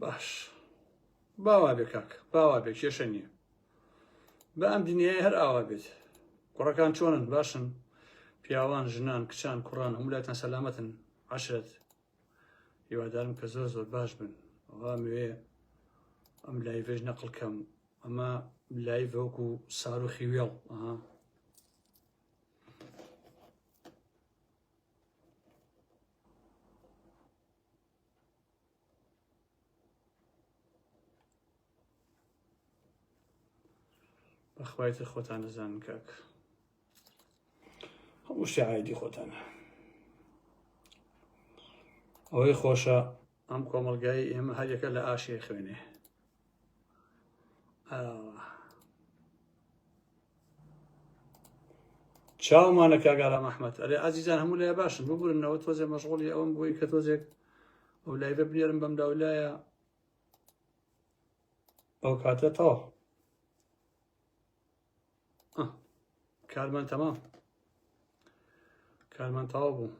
باش باوا بێ کاک باوا بێ کێشە نییە بە ئەم دنیای هەر ئاوا بێت کوڕەکان چۆنن باشن پیاوان ژنان کچان کوڕان هەمولاتان سەلامەتن عەشرەت هیوادارم کە زۆر زۆر باش بن ئەوە موێ ئەم لایڤێژ نەقڵکەم ئەمە لایڤ وەکو ساروخی وێڵ بەخوایتر خۆتان نەزانن کاک هەموو شتێ عایدی خۆتانە ئەوەی خۆشە ئەم کۆمەڵگای ئێمە هەریەکە لە ئاشێ خوێنێ چاومانە کاگاڵا مەحمەد ئەرێ ئازیزان هەموو لای باشن ببورنەوە تۆزێ مەشغوڵی ئەوەم بووی کە تۆزێک ئەو لایڤە بنێرم بەم داولایە ئەو کاتە تەواو کارمان تەمام کارمان تەواو بوو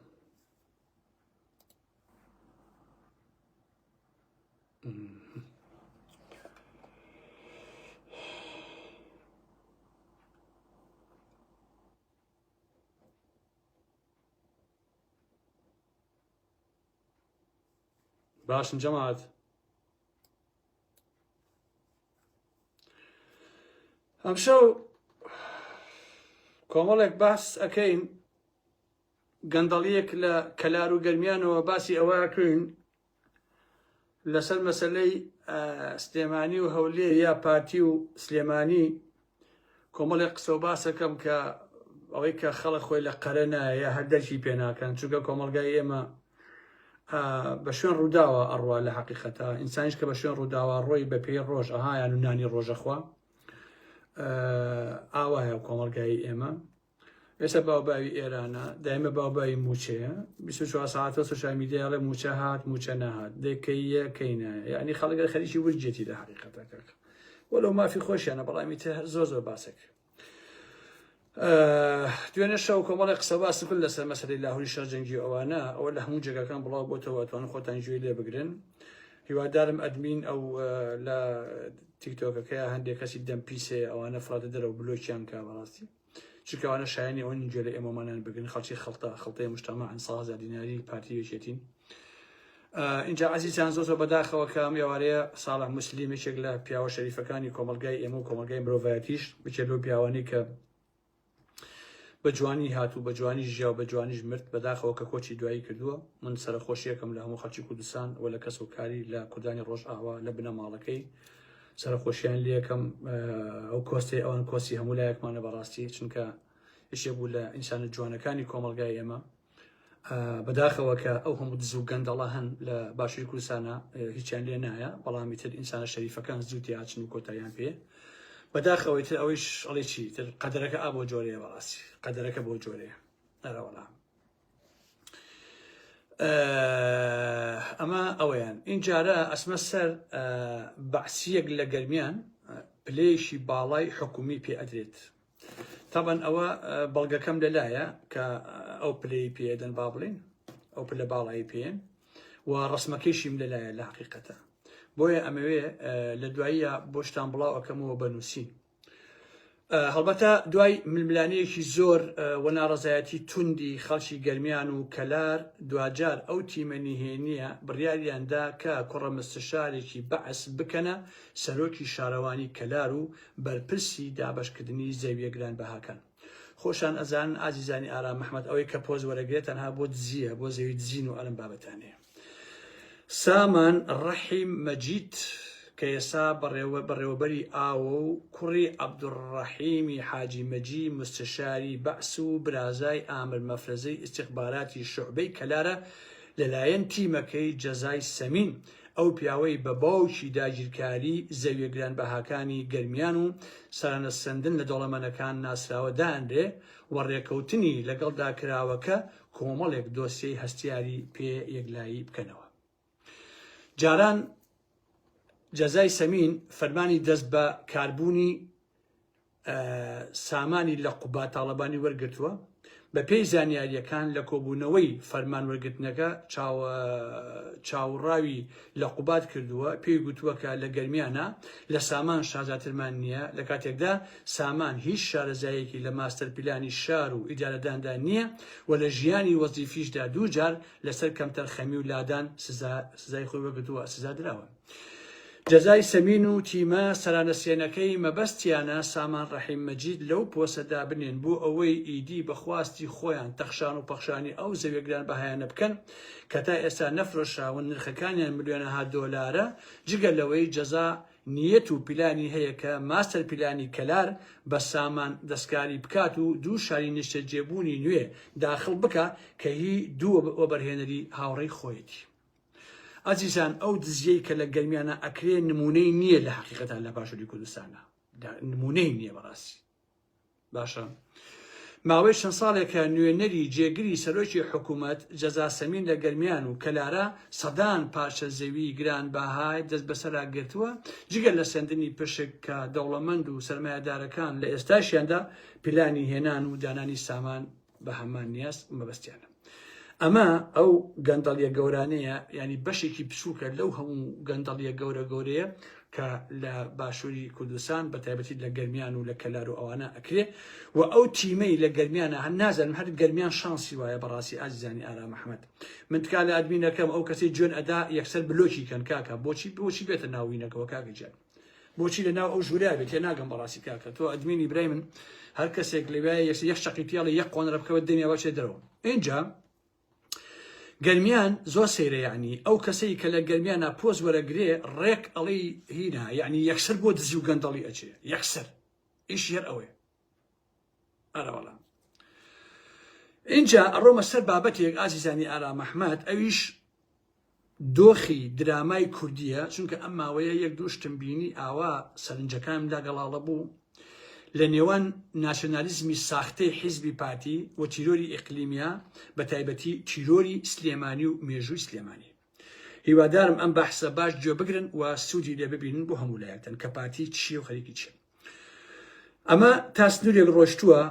باشن جەماعەت ئەمشەو کۆمەڵێک باس ئەەکەین گەندەڵیەک لە کەلار و گەرمیانەوە باسی ئەوەکەین لەسەر مەسەلەی سلێمانی و هەولێر یا پارتی و سلێمانی کۆمەڵێک قسە و باسەکەم کە ئەوەی کە خەڵک خۆی لە قەرە نایە یا هەر دەرکی پێ ناکەن چونکە کۆمەڵگای ئێمە بە شوێن ڕووداوە ئەڕوا لە حەقیقەتە ئینسانیش کە بە شوێن ڕووداوە ڕۆی بە پێی ڕۆژ ئەهایان و نانی ڕۆژەخوا ئاوایە کۆمەڵگای ئێمە ئێستا باوباوی ئێرانە دایمە باوباوی موچەیە 24 ساعتە سوشال میدیاڵێ موچە هات موچە نەهات دەکەیە کەینایە یعنی خەڵک خەریکی ورجێتی لە حەقیقەتەکە وەلەو مافی خۆشیانە بەڵامی تر زۆر زۆر باسێک دوێنێ شەو کۆمەڵی قسە باس کرد لەسەر مەسەلەی لاهوری شەرجەنگی ئەوانە ئەوە لە هەموو جێگاکان بڵاو بۆتەوە ئەتوانن خۆتان گوێی لێ بگرن هیوادارم ئەدمین ئەو لە تیکتۆکەکەیە هەندێک کەسی دەمپیسێ ئەوانە فڕاتە دەرەوە بلۆکیان کا بەڕاستی چکەوانە شایانی ئەوە نینجێ لە ئێمەمانان بگرن خەڵکی خەڵتەی مجتەمع 100,000 دیناری پارتی یەکێتین اینجا عزیزان زۆر بەداخەوە کە ئەم ئێوارەیە ساڵح موسلیمێکێک لە پیاوە شەریفەکانی کۆمەلگای ئێمە و کۆمەلگای مرۆڤایەتیش بچێت لەو پیاوانی کە بە جوانی هاتوو بە جوانی ژیا و بە جوانیش مرد بەداخەوە کە کۆچی دوایی کردووە من سەرخۆشیەکەم لە هەموو خەڵکی کوردستان و لە کەس و کاری لە کوردانی ڕۆژئاوا لە بنەماڵەکەی سەرخۆشیان لێکم ئەو کۆستی ئەوان کۆسی هەموو لایەکمانە بەڕاستی چونکە یشێ بوو لە ئینسانە جوانەکانی کۆمەلگای ئێمە بەداخەوە کە ئەو هەموو دز و گەندەڵە هەن لە باشووری کوردستانە هیچیان لێ نایە بەڵامی تر ئینسانە شەریفەکان زووتی هاچن و کۆتاییان پێ بەداخەوەی تر ئەوەیش ئەڵێکی تر قەدەرەکە ئا بۆ جۆرەیە بەڕاستی قەدەرەکە بۆ جۆرەیە نەرەوەڵام ئەمە ئەوەیان اینجارە ئەسمە سەر بەعسیەک لە گەرمیان پلەیەکی باڵای حکومی پێ ئەدرێت تەبەن ئەوە بەڵگەکەم لەلایە کە ئەو پلەی پێدەن با بڵین ئەو پلە باڵایی پێن و ڕسمەکەیشیم لەلایە لە حقیقەتە بۆیە ئەمەوێ لە دواییە بۆشتان بڵاو ئەەکەمەوە بەنووسی هەڵبەتە دوای ململانەیەکی زۆر و ناڕەزایەتی توندی خەڵکی گەرمیان و کەلار دوجار ئەو تیمەنیهێنیە بڕیاریاندا کە کوڕە مستشارێکی بەعس بکەنە سەرۆکی شارەوانی کەلار و بەرپرسی دابەشکردنی زەویەگران بەهاکان خۆشان ئەزان ئازیزانی ئارام محمەد ئەوەی کە پۆز وەرەگرێت تەنها بۆ دزیە بۆ زەوی دزین و ئەلم بابەتانەیە سامان ڕەحیم مەجید کە ئێستا بەڕێوەبەری ئاوە و کوڕی عەبدوڕەحیمی حاجی مەجی مستشاری بەعس و برازای ئامر مەفرەزەی ئیستیخباراتی شوعبەی کەلارە لەلایەن تیمەکەی جەزای سەمین ئەو پیاوەی بە باوکی داگیرکاری زەویەگران بەهاکانی گەرمیان و سەرانەسەندن لە دەوڵەمەندەکان ناسراوە دائەنرێ و ڕێکەوتنی لەگەڵدا کراوەکە کۆمەڵێک دۆسیەی هەستیاری پێ یەکلایی بکەنەوە جاران جەزای سەمین فەرمانی دەست بە کاربوونی سامانی لە قوبا تاڵەبانی وەرگرتووە بە پێی زانیاریەکان لە کۆبوونەوەی فەرمانوەرگرتنەکە چاوەڕاوی لە قوبات کردووە، پێی گوتووەکە لە گەرمیانە لە سامان شازاترمان نییە، لە کاتێکدا سامان هیچ شارەزایەکی لە ماستەر پیلانی شار و ئیدارەداندا نییە و لە ژیانی وەزیفیشدا دووجار لەسەر کەمتەرخەمی و لادان سزای خۆی وەگرتووە، سزا درراوە. جەزای سەمین و تیمە سەرانەسێنەکەی مەبەستیانە سامان ڕەحیم مەجید لەو پۆسەدا بنێن بۆ ئەوەی ئیدی بەخواستی خۆیان تەخشان و پەخشانی ئەو زەویەگران بەهایانە بکەن کە تا ئێستا نەفرۆشاون، نرخەکانیان ملیۆنەها دۆلارە، جگە لەوەی جەزا نیەت و پیلانی هەیە کە ماستەر پیلانی کەلار بە سامان دەستکاری بکات و دوو شاری نیشتەجێبوونی نوێ داخل بکە کە هی دوو وەبەرهێنەری هاوڕێی خۆیەتی. ئازیزان ئەو دزیەی کە لە گەرمیانە ئەکرێ نمونەی نییە لە حقیقەتان لە باشووری کوردستانە، نمونەی نییە بەڕاستی. باشە ماوەی چەند ساڵێکە نوێنەری جێگری سەرۆکی حکوومەت جەزا سەمین لە گەرمیان و کەلارە سەدان پارچە زەوی گران باهای دەست بەسەرا گرتووە، جگە لە سندنی پشک کە دەوڵەمەند و سەرمایه‌دارەکان لە ئێستاشیاندا پیلانی هێنان و دانانی سامان بە هەمان نیاز مەبەستیانە. ئەمە ئەو گەندەڵیە گەورانەیە، ینی بەشێکی بچووکە لەو هەموو گەندەڵیە گەورەیە کە لە باشووری کوردستان بە تایبەتی لە گەرمیان و لە کەلار و ئەوانە ئەکرێ و ئەو تیمەی لە گەرمیانە هەر نازانم هەر گەرمیان شانسی وایە بەڕاستی ئازیزانی ئارام ئەحمەد. من تکا لە ئەدمینەکەم ئەو کەسی جوێن ئەدا یەکسەر بلۆکی کەن کاکە بۆچی بێتە ناوینەکەەوە کاکە جان، بۆچی لە ناو ئەو ژوریا بێت تێ ناگەم بەڕاستی کاکە تۆ ئەدمینی برای من هەر کەسێک لەوێ یەک شەقی پیاڵی یەک قۆنەرە بکەوە دنیا بەچێ دەرەوە. اینجا گەرمیان زۆر سەیرە، یعنی ئەو کەسەی کە لە گەرمیانە پۆز وەرەگرێ ڕێک ئەڵی هینا، یعنی یەکسەر بۆ دزی و گەندەڵی ئەچێ، یەکسەر ئیش هێر ئەوێ ئەرەوەڵام. اینجا ئەڕۆمە سەر بابەتێک ئازیزانی ئارام ئەحمەد، ئەویش دۆخی درامای کوردیە، چونکە ئەم ماوەیە یەک دووشتم بینی ئاوا سەرنجەکان داگەڵاڵە بوو لە نێوان ناسیۆنالیزمی ساختەی حیزبی پارتی و تیرۆری ئیقلیمیە، بە تایبەتی تیرۆری سلێمانی و مێژووی سلێمانی. هیوادارم ئەم بەحسە باش گوێ بگرن و سوودی لێ ببینن بۆ هەموو لایەکتن کە پارتی چیە و خەریکی چیە. ئەمە تا سنوورێک ڕۆشتووە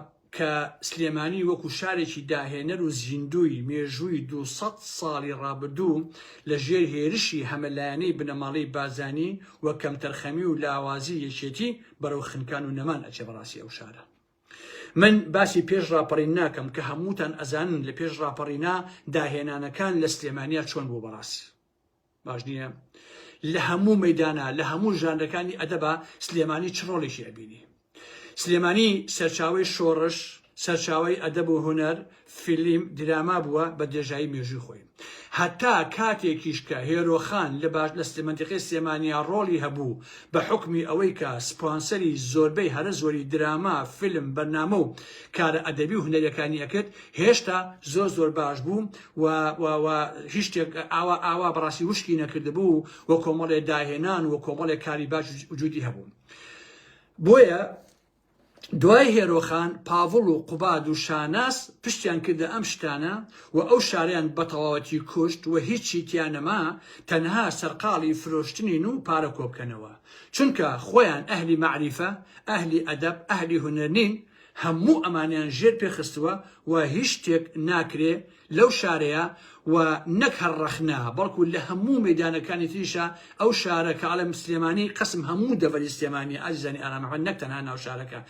کە سلێمانی وەکو شارێکی داهێنەر و زیندوی مێژووی 200 ساڵی ڕابردوو لە ژێر هێرشی هەمەلایەنەی بنەماڵەی بازانی و کەمتەرخەمی و لاوازی یەکێتی بەرەو خنکان و نەمان ئەچێ بەڕاستی ئەو شارە. من باسی پێش ڕاپەڕین ناکەم کە هەمووتان ئەزانن لە پێش ڕاپەڕینا داهێنانەکان لە سلێمانیا چۆن بوو بەڕاستی. باش نییە لە هەموو مەیدانە لە هەموو ژانرەکانی ئەدەبە سلێمانی چ ڕۆڵێکی ئەبینی. سلێمانی سەرچاوەی شۆڕش، سەرچاوەی ئەدەب و هونەر، فیلم، دراما بووە بە درێژایی مێژووی خۆی. هەتا کاتێکیش کە هێرۆخان لە منتیقەی سلێمانیا ڕۆڵی هەبوو بە حکمی ئەوەی کە سپۆنسەری زۆربەی هەرە زۆری دراما، فیلم، بەرنامە و کارە ئەدەبی و هونەریەکانی ئەکرد، هێشتا زۆر باش بوو و هیچ شتێک ئاوا بەڕاستی وشکی نەکردبوو وە کۆمەڵێ داهێنان و کۆمەڵێ کاری باش وجودی هەبوو. بۆیە دوای هێرۆخان پاڤڵ و قوباد و شاناس پشتیان کردە ئەم شتانە و ئەو شاریان بە تەواوەتی کوشت و هیچی تیانەما، تەنها سەرقاڵی فرۆشتنین و پارە کۆبکەنەوە، چونکە خۆیان ئەهلی مەعریفە، ئەهلی ئەدەب، ئەهلی هونەر نین، هەموو ئەمانیان ژێر پێخستووە و هیچ شتێک ناکرێ لەو شارەیە و نەک هەرڕەخنا بەڵکو لە هەموو مەیدانەکانی تریشە ئەو شارە کە ئاڵێم سلێمانی قەسم هەموو دەڤەری سلێمانی ئازیزانی ئارام ئەحمەد نەک تەنها ناو شارەکە،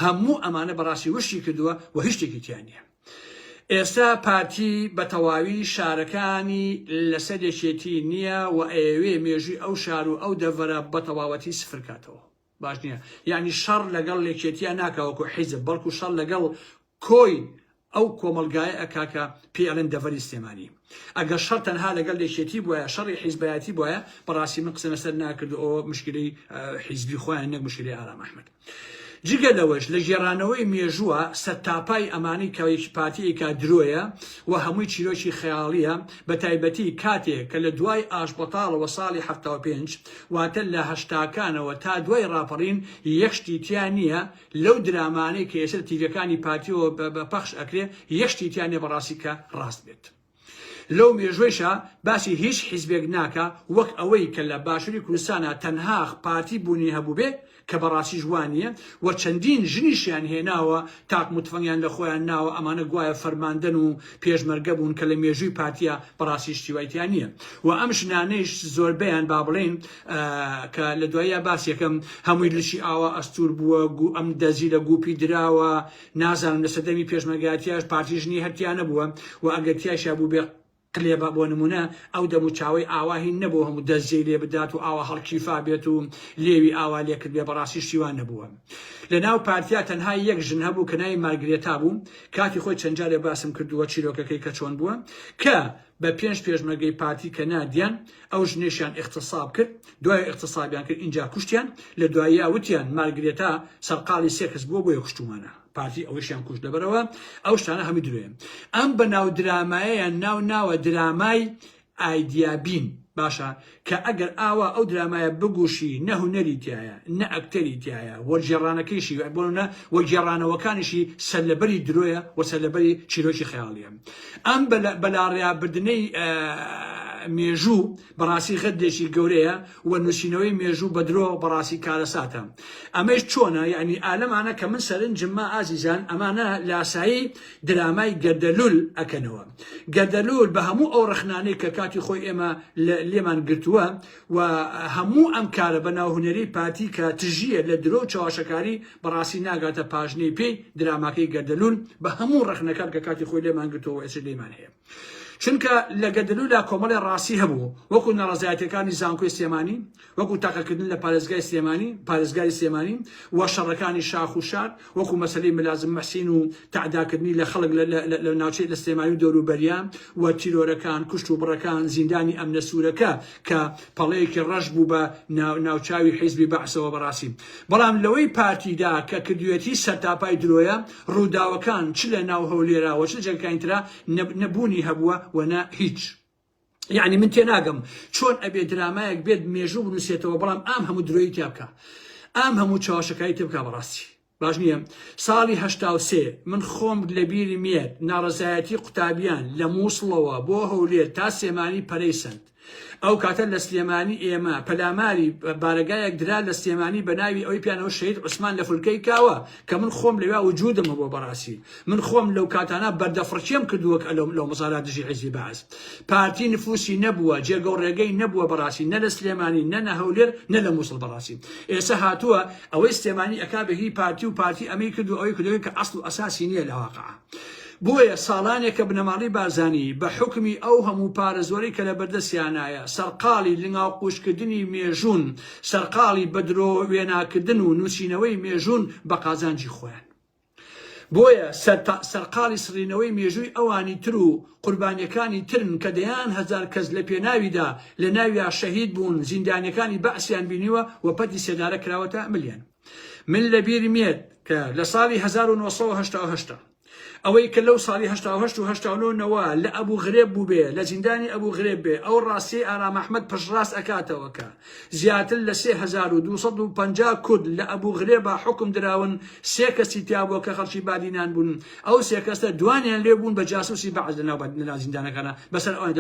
هەموو ئەمانە بەڕاستی وشی کردووە و هیچ شتێکی تیان نییە. ئێستا پارتی بە تەواوی شارەکانی لەسەر یەکێتی نییە و ئەوێ مێژووی ئەو شار و ئەو دەڤەرە بە تەواوەتی سفر کاتەوە. باش نییە، یعنی شەڕ لەگەڵ یەکێتیە ناکەوەکو حیزب، بەڵکو شەڕ لەگەڵ کۆی ئەو کۆمەلگایە ئەکاکە پێ ئەڵێن دەڤەری سلێمانی. ئەگەر شەڕ تەنها لەگەڵ یەکێتی بووە، شەڕی حیزبایەتی بووە، بەڕاستی من قسە لەسەر ناکرد ئەوە مشکلەی حیزبی خۆیان نەک مشکلەی ئارام ئەحمەد. جگە لەوەش لە گێڕانەوەی مێژووە سەرتاپای ئەمانی کە پارتیەکە درۆیە و هەمووی چیرۆکی خەیاڵیە، بە تایبەتی کاتێک کە لە دوای ئاشبەتاڵەوە ساڵی 75 واتە لە هەشتاکانەوە تا دوای ڕاپەڕین یەکشتی تیان نییە لەو درامانەی کە ئێستا تیڤەکانی پارتیەوە بە پەخش ئەکرێ، یەکشتی تیان نییە بەڕاستی کە ڕاست بێت. لەو مێژوێشە باسی هیچ حیزبێک ناکە وەک ئەوەی کە لە باشووری کوردستانە تەنها پارتی بوونی هەبوو بێ کە بەڕاستی جوانیە و چەندین ژنیشیان هێناوە تاک متفەنگیان لە خۆیان ناوە ئەمانە گوایە فەرماندن و پێشمەرگە بوون کە لە مێژووی پارتیە بەڕاستی شتیوایتیان نییە و ئەم ژنانەیش زۆربەیان با بڵێن کە لە دوایە باس یەکەم هەمووی لشی ئاوا ئەستور بووە ئەم دەزی لە گوپی دراوە نازانم لە سەدەمی پێشمەرگایەتیاش پارتی ژنی هەرتیان نەبووە و ئەگەر تیاشیا بوو بێ قلێبە بۆ نمونە ئەو دەمو چاوەی ئاواهی نەبوو هەموو دەستجێ لێ بدات و ئاوا هەڵکیفا بێت و لێوی ئاوا لێ کرد بێ بەڕاستی شتیوان نەبووە لە ناو پارتیا تەنها یەک ژن هەبوو کە ناوی مارگرێتا بوو کاتی خۆی چەند جارێ باسم کردووە چیرۆکەکەی کە چۆن بووە کە بە پێنج پێشمەرگەی پارتی کە نادیان ئەو ژنێشیان اغتساب کرد دوای اغتسابیان کرد اینجا کوشتیان لە دوایی وتیان مارگرێتا سەرقاڵی سێ کەس بووە بۆ یە کوشتومانە پارتی ئەوەشیان کوشت لەبەرەوە ئەو شتانە هەمی درێن ئەم بە ناو درامایەیان ناوە درامای ئایدیابین باشە کە ئەگەر ئاوا ئەو درامایە بگوشی نە هونەری تایە نە ئەکتەری تایە وەرجێڕانەکەیشی بۆنە وەرجێڕانەوەکانیشی سەرلەبەری درۆیە و سەرلەبەری چیرۆکی خەیاڵیە ئەم بەلاڕێیابردنەی مێژوو بەڕاستی خەدێکی گەورەیە و نووسینەوەی مێژوو بە درۆ بەڕاستی کارەساتە ئەمەش چۆنە یعنی ئالەمانە کە من سەرنجممە ئازیزان ئەمانە لاسایی درامای گەردەلول ئەکەنەوە گەردەلول بە هەموو ئەو ڕخنانەی کە کاتی خۆی ئێمە لێمان گرتووە و هەموو ئەم کارە بە ناو هونەری پارتی کە تژیە لە درۆ چاواشەکاری بەڕاستی ناگاتە پاژنەی پێی دراماکەی گەردەلول بە هەموو ڕخنەکان کە کاتی خۆی لێمان گرتووە ئێستا لێمان هەیە چونکە لە گەردەلوولا کۆمەڵی ڕاستی هەبوو وەکو نەڕەزایەتەکانی زانکۆی سلێمانی وەکو تاقەکردن لە پارێزگای سلێمانی و شەڕەکانی شاخ و شار وەکو مەسەلەی ملازم مەحسین و تعداکردنی لە خەڵک لە ناوچەی لە سلێمانی و دەوروبەریان و تیرۆرەکان کوشت و بڕەکان زیندانی ئەمنە سوورەکە کە پەڵەیەکی ڕەش بوو بە ناوچاوی حیزبی بەعسەوە بەڕاستی بەڵام لەوەی پارتیدا کە کردوێتی سەرتاپای درۆیە ڕووداوەکان چ لە ناو هەولێرەوە چ جەگەکانی ترا نەبوونی هەبووە وەنا هیچ یعنی من تێناگەم چۆن ئەبێ درامایەک بێت مێژوو بنووسێتەوە بەڵام ئام هەموو درۆیی تیا بکە ئام هەموو چاواشەکانی تێ بکە بەڕاستی باش نییە ساڵی 1970 من خۆم لە بیری مێت ناڕەزایەتی قوتابیان لە مووسڵەوە بۆ هەولێر تا سلێمانی پەرەی سند ئەو کاتە لە سلێمانی ئێمە پەلاماری بارگایەک درا لە سلێمانی بە ناوی ئەوی پیانەوە شەهید عوسمان لە فولکەی کاوە کە من خۆم لەوێ وجودمە بۆ بەڕاستی من خۆم لەو کاتانە بەردەفڕچێم کردووە لەو مزارات دژی حیزبی بەعس پارتی نفوسی نەبووە جێگە و ڕێگەی نەبووە بەڕاستی نە لە سلێمانی نە هەولێر نە لە مووسڵ بەڕاستی ئێستا هاتووە ئەوەی سلێمانی ئەکا بە هی پارتی ئەمەی کردو ئەوەی کردوەوەی کە ئەسڵ و ئەساسی نییە لە واقعە بۆیە ساڵانێکە بنەماڵی بارزانی بە حکمی ئەو هەموو پارە زۆری کە لە بەردەستیانایە سەرقاڵی لنگاو قوشکردنی مێژوون سەرقاڵی بەدرۆ وێناکردن و نووسینەوەی مێژوون بە قازانجی خۆیان بۆیە سەرقاڵی سڕینەوەی مێژووی ئەوانی تر و قوربانیەکانی ترن کە دەیان هەزار کەس لە پێناویدا لە ناویدا شەهید بوون زیندانیەکانی بەعسیان بینیوە و پەتی سێدارە کراوەتە ملیان من لە بیری مێت کە لە ساڵی 1970 ئەوەی کە لەو ساڵی 1970 لە ئەبوو غرێب بوو بێ لە زیندانی ئەبوو غرێب بێ ئەو ڕاستی ئارام ئەحمەد پشتڕاست ئەکاتەوەکە زیاتر لە 3250 کورد لە ئەبوو غرێبە حکم دراون سێ کەسی تیا بووە کە خەڵکی بادینان بوون ئەو سێ کەسە دوانیان لێ بوون بە جاسوسی بەعز لەناو زیندانەکانە بەسەر ئەوان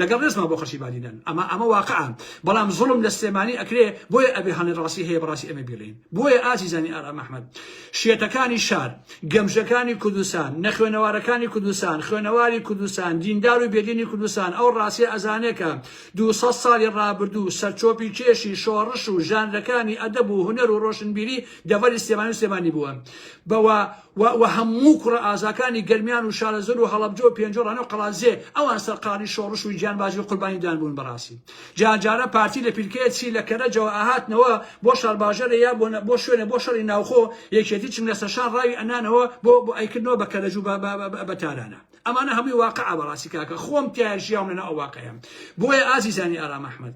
لەگەڵ ڕێزما بۆ خەڵکی بادینان ئەمە واقعا بەڵام زوڵم لە سلێمانی ئەکرێ بۆیە ئەبێ هەڵی ڕاستی هەیە بەڕاستی ئەمە بێڵین بۆیە ئازیزانی ئارام ئەحمەد شێتەکانی شار گەمژەکانی کوردستان نەخوێنەوارەکانی کوردستان خوێنەواری کوردستان دیندار و بێدینی کوردستان ئەو ڕاستی ئەزانێکە 200 ساڵی ڕابردوو سەرچۆپی کێشی شۆڕش و ژانرەکانی ئەدەب و هونەر و ڕۆشنبیری دەڤەری سلێمانی بووە بەوە و هەموو کوڕە ئازاکانی گەرمیان و شارەزر و هەڵەبجە و پێنجۆڕانە و قەڵازێ ئەوان سەرقاڵی شۆڕش و گیانبازی و قوربانیدان بوون بەڕاستی جارجارە پارتی لە پیرکەیەکی لە کەرەجەوە ئاهاتنەوە بۆ شارباژەرە یا بۆ شوێنە بۆ شەڕی ناوخۆ یەکێتی چم لە سەرشان ڕاوی ئەنانەوە بۆ ئەیکردنەوە بە کەرەج و بە تارانە ئەمانە هەمووی واقعە بەڕاستی کاکە خۆم تیای ژیاوم لەناو ئەو واقعەیە بۆیە ئازیزانی ئارام ئەحمەد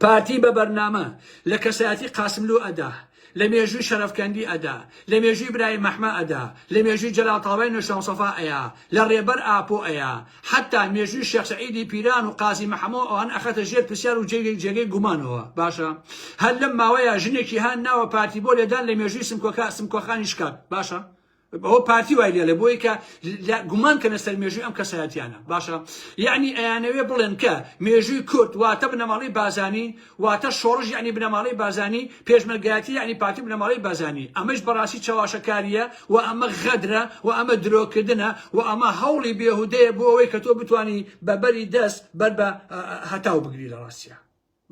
پارتی بە بەرنامە لە کەسایەتی قاسملوو ئەدا لە مێژووی شەرەفکەندی ئەدا لە مێژووی برای مەحمە ئەدا لە مێژووی جەلالتاڵبای نوێشەمسەفا ئەیە لە ڕێبەر ئاپۆ ئەیە حتا مێژووی شێخ سەعیدی پیران و قازی مەحەمەوە ئەوان ئەخەتە ژێر پرسیار و جێگەی گومانەوە باشە هەر لەم ماوەیە ژنێکی هان ناوە پارتی بۆ لێدان لە مێژووی سمکۆخانی شکات باشە هو پارتی وای لێ بۆی کە گومان کەنە سەر مێژووی ئەم کەسایەتیانە باشە یعنی ئەیانەوێ بڵێن کە مێژووی کورد واتە بنەماڵەی بازانی واتە شۆڕژ یعنی بنەماڵەی بازانی پێشمەرگایەتی یعنی پارتی بنەماڵەی بازانی ئەمەش بەڕاستی چاواشەکاریە و ئەمە غەدرە و ئەمە درۆکردنە و ئەمە هەوڵی بێهودەیە بۆ ئەوەی کە تۆ بتوانی بەبەری دەست بەر بە هەتاو بگری لە ڕاستیە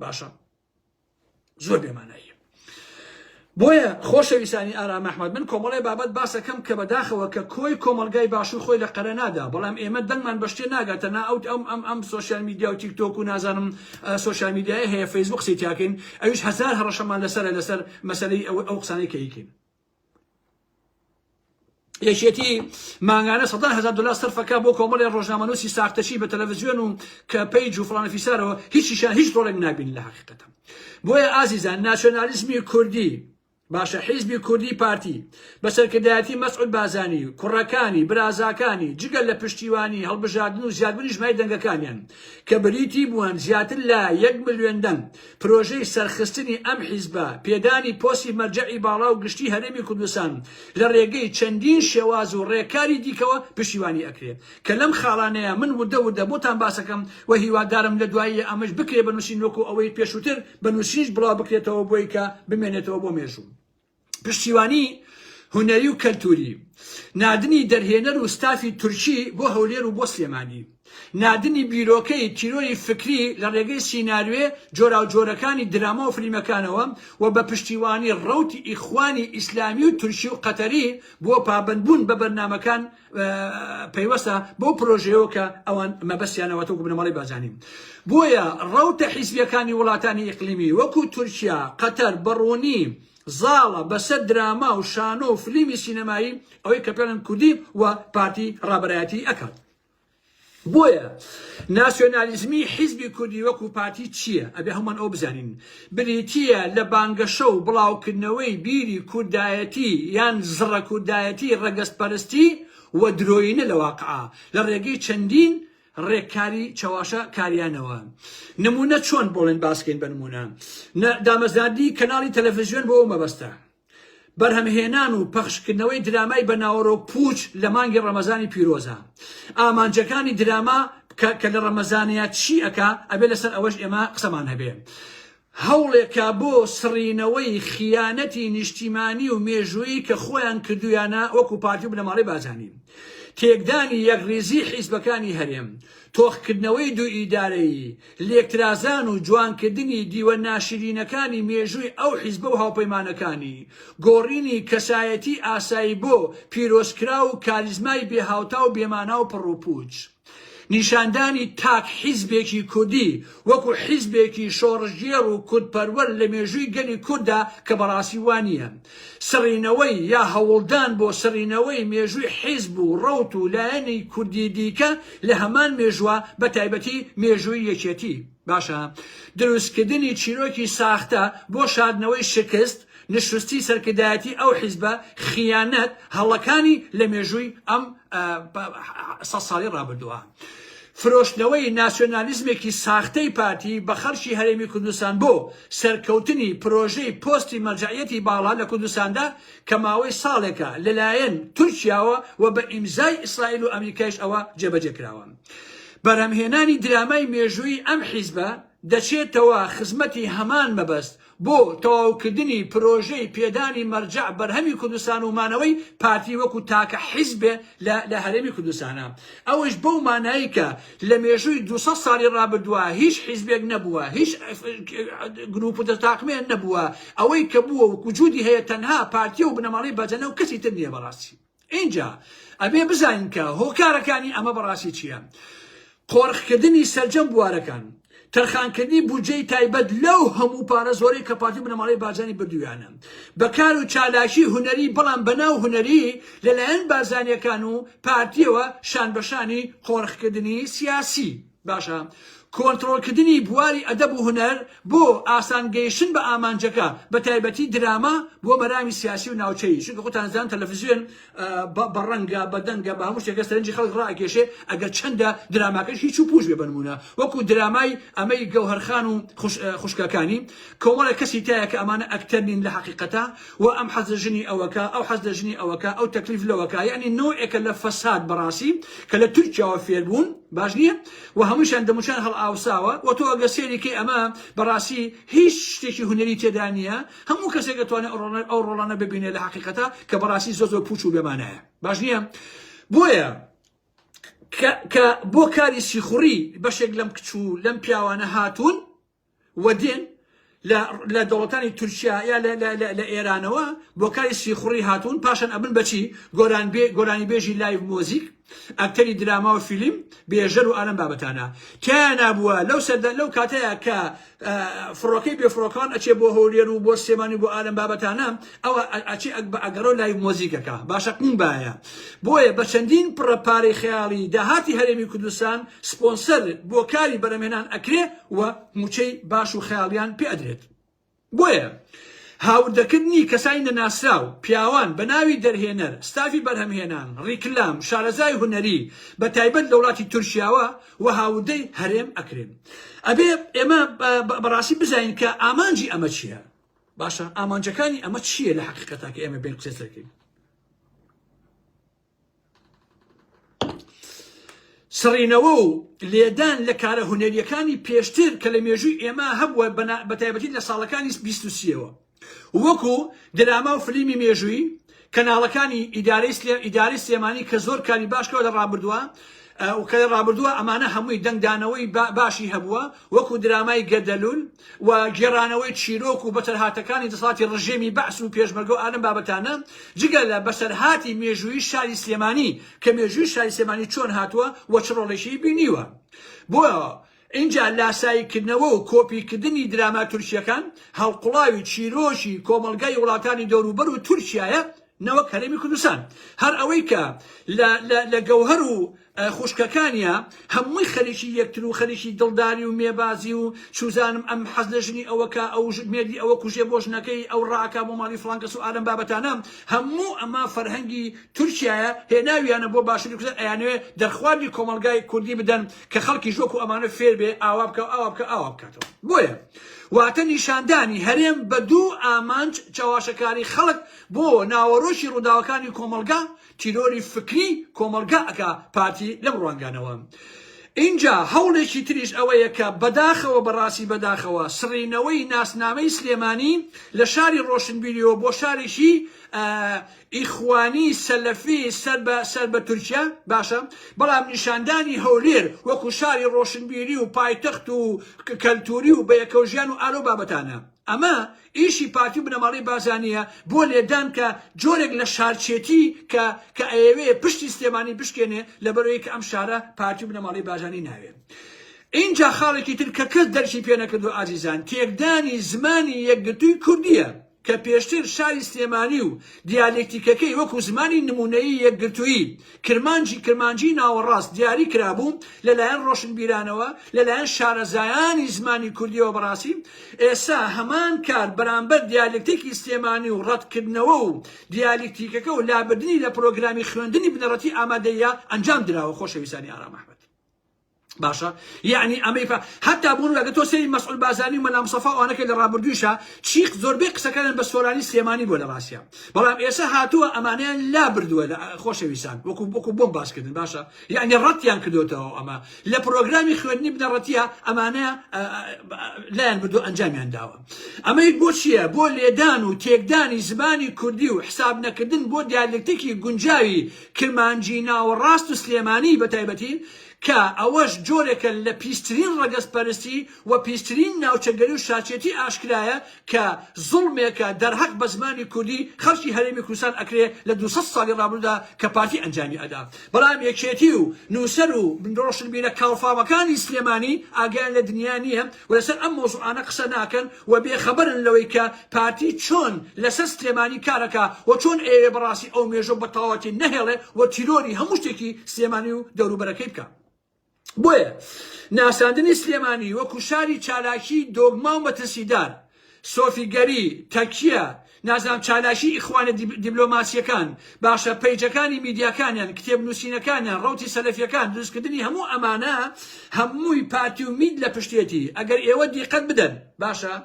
باشە زۆر بێمانایی بۆیە خۆشەویستانی ئارام ئەحمەد من کۆمەڵی بابەت باسەکەم کە بەداخەوە کە کۆی کۆمەلگای باشووی خۆی لە قەرەنادا بەڵام ئێمە دەنگمان بە شتێ ناگاتەنا ئەم سۆشیال میدیا و تیکتۆک و نازانم سۆشیال میدیای هەیە فەیسبوک سیتیاکەین ئەویش هەزار هەڕەشەمان لەسەر مەسەلەی ئەو قسانەی کە یکەین یەکێتی مانگانە $100,000 سەرفەکە بۆ کۆمەڵی ڕۆژنامەنووسی ساختەچی بە تەلەڤیزیۆن و کە پەیج و فڵانە فیسارەوە هیچیشان هیچ ڕۆڵێک نابین لە حەقیقەتە بۆیە ئازیزان ناسیۆنالیزمی کوردی باشە حیزبی کوردی پارتی بەسەرکردایەتی مەسعود بازانی کوڕەکانی برازاکانی جگەل لە پشتیوانی هەڵبژاردن و زیادبوونی ژمای دەنگەکانیان کە بریتی بووان زیاتر لە 1 ملیۆن دەنگ پرۆژەی سەرخستنی ئەم حیزبە پێدانی پۆستی مەرجەعی باڵا و گشتی هەرێمی کوردستان لە ڕێگەی چەندین شێواز و ڕێکاری دیکەوە پشتیوانی ئەکرێت کە لەم خاڵانەیە من وردە بۆتان باسەکەم و هیوادارم لە دوایی ئەمەش بکرێ بنووسین وەکو ئەوەی پێشووتر بنووسینش بڵاو بکرێتەوە بۆی کە بمێنێتەوە بۆ مێژوو پشتیوانی هونەری و کەلتوری نادنی دەرهێنەر و ستافی تورکی بۆ هەولێر و بۆ سلێمانی نادنی بیرۆکەی تیرۆری فکری لە ڕێگەی سیناریوێ جۆرا و جۆرەکانی دراما و فلیمەکانەوە و بە پشتیوانی ڕەوتی ئیخوانی ئیسلامی و تورکی و قەتەری بۆ پابندبوون بە بەرنامەکان پەیوەستە بۆ پرۆژەیەوە کە ئەوان مەبەستیانەوە تۆ بنەماڵی بازانیم بۆیە ڕەوتە حیزبیەکانی وڵاتانی ئیقلیمی وەکو تورکیا قەتەر بەڕۆنی زاڵە بەسەر دراما و شانۆ و فلیمی سینەمایی ئەوەی کە پێڵن کوردی و پارتی ڕابەرایەتی ئەکات بۆیە ناسیۆنالیزمی حیزبی کوردی وەکو پارتی چییە ئەبێ هەمومان ئەو بزانین بریتیە لە بانگەشە و بڵاوکردنەوەی بیری کوردایەتی یان زڕە کوردایەتی ڕەگەزپەرستی و درۆینە لە واقعە لە ڕێگەی چەندین ڕێککاری چاواشە کاریانەوە نمونە چۆن بۆڵێن باسکەین بە نمونە دامەزاندی کەناڵی تەلەڤیزیۆن بۆ ئەو مەبەستە بەرهەمهێنان و پەخشکردنەوەی درامای بە ناوەڕۆ پوچ لە مانگی ڕەمەزانی پیرۆزە ئامانجەکانی دراما کە لە ڕەمەزانەیە چی ئەکا ئەبێ لەسەر ئەوەش ئێمە قسەمان هەبێ هەوڵێکە بۆ سڕینەوەی خیانەتی نیشتیمانی و مێژووی کە خۆیان کردویانە وەکو پارتی و بنەماڵەی بازانی تێکدانی یەکڕێزی حیزبەکانی هەرێم تۆخکردنەوەی دوو ئیدارەیی لێکترازان و جوانکردنی دیوە ناشرینەکانی مێژووی ئەو حیزبە و هاوپەیمانەکانی گۆڕینی کەسایەتی ئاسایی بۆ پیرۆزکرا و کاریزمای بێهاوتا و بێمانا و پڕوپوچ نیشاندانی تاک حیزبێکی کوردی وەکو حیزبێکی شۆڕژگێڕ و کوردپەروەر لە مێژووی گەلی کووردا کە بەڕاستی وانییە سڕینەوەی یا هەوڵدان بۆ سڕینەوەی مێژووی حیزب و ڕەوت و لایەنی کوردی دیکە لە هەمان مێژووە بە تایبەتی مێژووی یەکێتی باشە دروستکردنی چیرۆکی ساختە بۆ شاردنەوەی شکست نشستی سەرکردایەتی ئەو حیزبە خیانەت هەڵەکانی لە مێژووی ئەم 100 ساڵی ڕابردووە فرۆشتنەوەی ناسیۆنالیزمێکی ساختەی پارتی بە خەڵکی هەرێمی کوردستان بۆ سەرکەوتنی پرۆژەی پۆستی مەرجەعیەتی باڵا لە کوردستاندا کە ماوەی ساڵێکە لەلایەن تورکیاوە و بە ئیمزای ئیسرائیل و ئەمریکایش ئەوە جێبەجێکراوە بەرهەمهێنانی درامای مێژووی ئەم حیزبە دەچێتەوە خزمەتی هەمان مەبەست بۆ تەواوکردنی پرۆژەی پێدانی مەرجەع بەرهەمی کوردستان و مانەوەی پارتی وەکو تاکە حیزبێ لە هەرێمی کوردستانە ئەوەش بەو مانایی کە لە مێژووی 200 ساڵی ڕابردووە هیچ حیزبێک نەبووە هیچ گروپ و دەستاقمێن نەبووە ئەوەی کە بووە و وجودی هەیە تەنها پارتی و بنەماڵەی بەجەنە و کەسی تر نییە بەڕاستی اینجا ئەبێ بزانین کە هۆکارەکانی ئەمە بەڕاستی چییە قۆڕخکردنی سەرجەم بوارەکان تەرخانکردنی بودجەی تایبەت لەو هەموو پارە زۆرەی کە پارتی بنەماڵەی بارزانی بردوویانە بەکار و چالاکی هونەری بەڵام بەناو هونەری لەلایەن بارزانیەکان و پارتیەوە شان بەشانی قۆڕخکردنی سیاسی باشە کۆنتڕۆلکردنی بواری ئەدەب و هونەر بۆ ئاسانگەیشتن بە ئامانجەکە بە تایبەتی دراما بۆ مەرامی سیاسی و ناوچەیی چونکە خۆتان زانن تەلەڤیزیۆن بە ڕەنگە بە دەنگە بە هەموو شتێکە سەرنجی خەڵک ڕائەکێشێ ئەگەر چەندە دراماکەش هیچ و پوش بێ بنمونە وەکو درامای ئەمەی گەوهەرخان و خوشکەکانی کۆمەڵە کەسی تایە کە ئەمانە ئەکتەر نین لە حەقیقەتە و ئەم حەز لە ژنی ئەوەکە ئەو حەز لە ژنی ئەوەکە ئەو تەکلیف لەوەکە یعنی نوعێکە لە فەساد بەڕاستی کە لە تورکیاوە فێربوون باش نییە و هەمووشان دەموچان هەڵ ئاوساوە و تۆ ئەگە سێریکەی ئەمە بەڕاستی هیچ شتێکی هونەری تێدا نییە هەموو کەسێک دەتوانێت ئەو ڕۆڵانە ببینێت لە حەقیقەتە کە بەڕاستی زۆر پوچ و بێمانەیە باش نییە بۆیە کە بۆ کاری سیخوڕی بەشێک لەم کچوو لەم پیاوانە هاتوون و دێن لە دەوڵەتانی تورکیا یا لە ئێرانەوە بۆ کاری سیخوڕی هاتوون پاشان ئەبن بەچی گۆرانی بێژی لایڤ مۆزیک ئەکتەری دراما و فیلم بێژەر و ئالەم بابەتانە تیان نابووە لەو کاتەیە کە فڕۆکەی بێفڕۆکان ئەچێ بۆ هەولێر و بۆ سێمانی بۆ ئالەم بابەتانە ئەوە ئەچێ ئەگەڕۆ لایڤ مۆزیکەکە باشە قم باە بۆیە بە چەندین پڕەپارەی خەیاڵی داهاتی هەرێمی کوردستان سپۆنسەر بۆ کاری بەرەمهێنان ئەکرێ و موچەی باش و خەیاڵیان پێ ئەدرێت بۆیە هاوردەکردنی کەسانی نەناسراو پیاوان بە ناوی دەرهێنەر ستافی بەرهەمهێنان ڕیکلام شارەزای هونەری بە تایبەت لە وڵاتی تورکیاوە و هاوردەی هەرێم ئەکرێن ئەبێ ئێمە بەڕاستی بزانین کە ئامانجی ئەمە چییە باشە ئامانجەکانی ئەمە چییە لە حەقیقەتا کە ئێمە بێن قسە دەکەین سڕینەوە و لێدان لە کارە هونەریەکانی پێشتر کە لە مێژووی ئێمە هەبووە بە تایبەتی لە ساڵەکانی 23ەوە وەکو دراما و فلیمی مێژووی کەناڵەکانی ئیدارەی سلێمانی کە زۆر کاری باشکەوە لە ڕابردووە و کە ڕابردووە ئەمانە هەمووی دەنگدانەوەی باشی هەبووە وەکو درامای گەدەلول و گێڕانەوەی چیرۆک و بەتەرهاتەکانی دەسەڵاتی ڕژێمی بەعس و پێشمەرگە و ئالەم بابەتانە جگە لە بەسەرهاتی مێژووی شاری سلێمانی کە مێژووی شاری سلێمانی چۆن هاتووە و چ ڕۆڵێکی بینیوە بۆیە اینجا لاساییکردنەوە و کۆپیکردنی دراما تورکیەکان هەڵقوڵاوی چیرۆشی کۆمەلگای وڵاتانی دەوروبەر و تورکیایە نەوەک هەرێمی کوردستان هەر ئەوەی کە لە گەوهەر و خوشکەکانیە هەمووی خەریکی یەکتر و خەریکی دڵداری و مێبازی و چوزانم ئەم حەز لە ژنی ئەوەکە ئەو مێردی ئەوە کوژێ بۆ ژنەکەی ئەو ڕاکە بۆ ماڵی فڵانکەس و ئالەم بابەتانە هەموو ئەمە فەرهەنگی تورکیایە هێناویانە بۆ باشووری کوردستان ئەیانوێ دەرخواردی کۆمەلگای کوردی بدەن کە خەڵکی ژۆک و ئەمانە فێر بێ ئاوا بکە ئاوا بکە ئاوا بکاتەوە بۆیە واتە نیشاندانی هەرێم بە دوو ئامانج چاواشەکاری خەڵک بۆ ناوەڕۆشی ڕووداوەکانی کۆمەلگا تیرۆری فکری کۆمەلگا ئەکا پارتی لەم ڕوانگانەوە اینجا هەوڵێکی تریش ئەوەیە کە بەداخەوە بەڕاستی بەداخەوە سڕینەوەی ناسنامەی سلێمانی لە شاری ڕۆشنبیریەوە بۆ شارێکی ئیخوانی سەلەفی سەر بە تورکیا باشە بەڵام نیشاندانی هەولێر وەکو شاری ڕۆشنبیری و پایتەخت و کەلتوری و بەیەکەوژیان و ئالۆ بابەتانە ئەمە ئیشی پارتی و بنەماڵی بازانیە بۆ لێدان کە جۆرێک لە شارچێتی کە ئەوێ پشتی سلێمانی بشکێنێ لە بەرەوەی کە ئەم شارە پارتی و بنەماڵی بازانی ناوێت اینجا خاڵێکی تر کە کەس دەرکی پێ نەکردو ئازیزان تێکدانی زمانی یەکگرتووی کوردیە کە پێشتر شاری سلێمانی و دیالێکتیکەکەی وەکو زمانی نمونەیی یەکگرتووی کرمانجی ناوەڕاست دیاری کرابوو لەلایەن ڕۆشنبیرانەوە لەلایەن شارەزایانی زمانی کوردیەوە بەڕاستی ئێستا هەمان کار بەرامبەر دیالێکتێکی سلێمانی و ڕەتکردنەوە و دیالێکتیکەکە و لابردنی لە پرۆگرامی خوێندنی بنەڕەتی ئامادەیە ئەنجام دراوە خۆشەویستانی ئارام ئەحمەد باشە یعنی ئەمەیفا هەتا بوون ئەگە تۆ سەری مەسئول بازانی و مەلام سەفا ئەوانەکە لە ڕابردوویشە چیق زۆربەی قسەکانن بە سۆرانی سلێمانی بۆ لە ڕاستیە بەڵام ئێستا هاتووە ئەمانیان لا بردووە لە خۆشەویستان وەکو بۆم باسکردن باشە یعنی ڕەتیان کردوتەوە ئەمە لە پرۆگرامی خوێندنی بنەڕەتیە ئەمانەیە لایەن بردووە ئەنجامیان داوە ئەمە بۆ چییە بۆ لێدان و تێکدانی زمانی کوردی و حساب نەکردن بۆ دیالێکتێکی گونجاوی کرمانجی ناوەڕاست و سلێمانی بە تایبەتی کە ئەوەش جۆرێکە لە پیسترین ڕەگەزپەرستی و پیسترین ناوچەگەری و شارچێتی ئاشکرایە کە زوڵمێکە دەرهەق بە زمانی کوردی خەڵکی هەرێمی کوردستان ئەکرێ لە 200 ساڵی ڕابردوودا کە پارتی ئەنجامی ئەدا بەڵام یەکێتی و نووسەر و ڕۆشنبیرە کاڵفاوەکانی سلێمانی ئاگیان لە دنیا نییە و لەسەر ئەم مۆزوعانە قسە ناکەن و بێخەبەرن لەوەی کە پارتی چۆن لەسەر سلێمانی کارەکە و چۆن ئێوێ بەڕاستی ئەو مێژۆ بە تەواوەتی نەهێڵێ و تیرۆری هەموو شتێکی سلێمانی و دەوروبەرەکەی بکە بۆیە ناساندنی سلێمانی وەکو شاری چالاکی دۆگما و مەترسیدار سۆفیگەری تەکیە نازانام چالاشی ئیخوانە دیبلۆماسیەکان باشە پەیجەکانی میدیاکانیان کتێب نووسینەکانیان ڕەوتی سەلەفیەکان دروستکردنی هەموو ئەمانە هەمووی پارتی و مید لە پشتێتی ئەگەر ئێوە دیقەت بدەن باشە